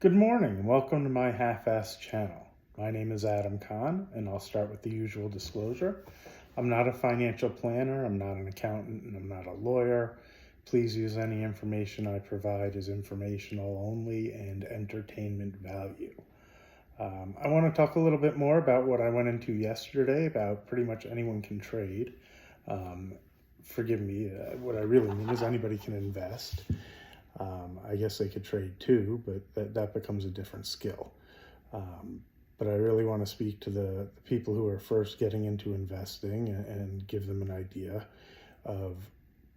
Good morning and welcome to my half-assed channel. My name is Adam Kahn and I'll start with the usual disclosure. I'm not a financial planner, I'm not an accountant, and I'm not a lawyer. Please use any information I provide as informational only and entertainment value. I want to talk a little bit more about what I went into yesterday about pretty much anyone can trade. Um, Forgive me, what I really mean is anybody can invest. I guess they could trade too, but that becomes a different skill. Um, but I really want to speak to the people who are first getting into investing and give them an idea of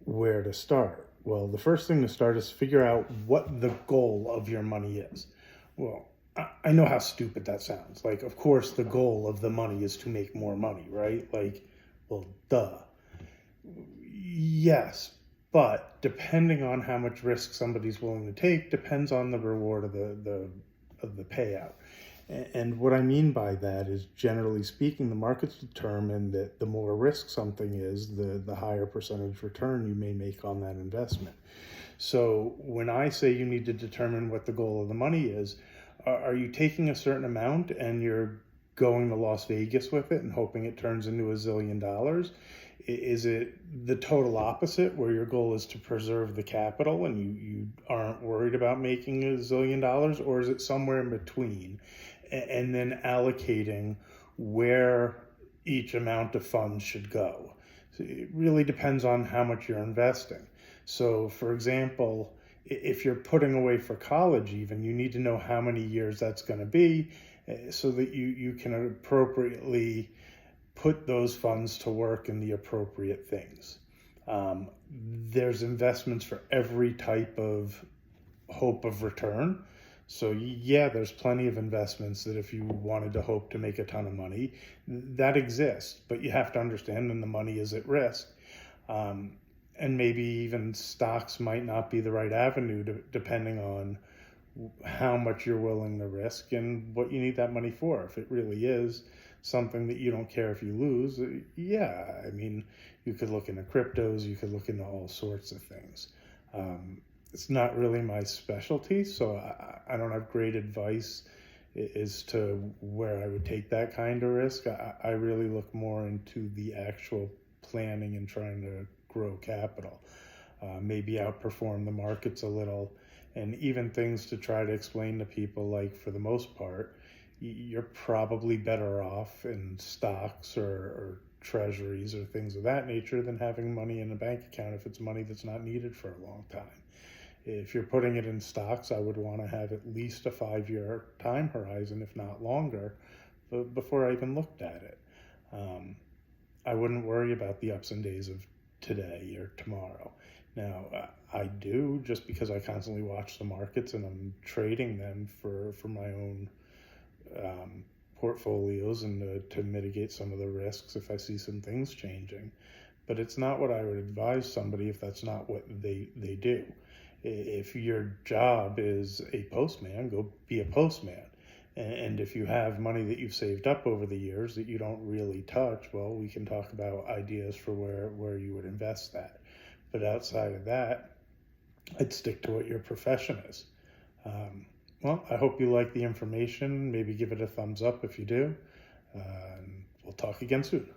where to start. Well, the first thing to start is figure out what the goal of your money is. Well, I know how stupid that sounds. Like, of course, the goal of the money is to make more money, right? Like, well, duh. Yes, but depending on how much risk somebody's willing to take depends on the reward of the payout. And what I mean by that is, generally speaking, the markets determine that the more risk something is, the higher percentage return you may make on that investment. So when I say you need to determine what the goal of the money is, are you taking a certain amount and you're going to Las Vegas with it and hoping it turns into $1 zillion? Is it the total opposite, where your goal is to preserve the capital and you aren't worried about making $1 zillion? Or is it somewhere in between, and then allocating where each amount of funds should go? So it really depends on how much you're investing. So, for example, if you're putting away for college, even, you need to know how many years that's going to be, so that you can appropriately put those funds to work in the appropriate things. Um, there's investments for every type of hope of return. So yeah, there's plenty of investments that if you wanted to hope to make a ton of money, that exists, but you have to understand when the money is at risk. Um, and maybe even stocks might not be the right avenue depending on how much you're willing to risk and what you need that money for. If it really is something that you don't care if you lose, yeah, I mean, you could look into cryptos, you could look into all sorts of things. It's not really my specialty, so I don't have great advice as to where I would take that kind of risk. I really look more into the actual planning and trying to grow capital, maybe outperform the markets a little, and even things to try to explain to people, like, for the most part, you're probably better off in stocks or treasuries or things of that nature than having money in a bank account if it's money that's not needed for a long time. If you're putting it in stocks, I would want to have at least a 5-year time horizon, if not longer, before I even looked at it. I wouldn't worry about the ups and days of today or tomorrow. Now, I do, just because I constantly watch the markets and I'm trading them for my own portfolios and to mitigate some of the risks if I see some things changing. But it's not what I would advise somebody if that's not what they do. If your job is a postman, go be a postman. And if you have money that you've saved up over the years that you don't really touch, well, we can talk about ideas for where you would invest that. But outside of that, I'd stick to what your profession is. Well, I hope you like the information. Maybe give it a thumbs up if you do. We'll talk again soon.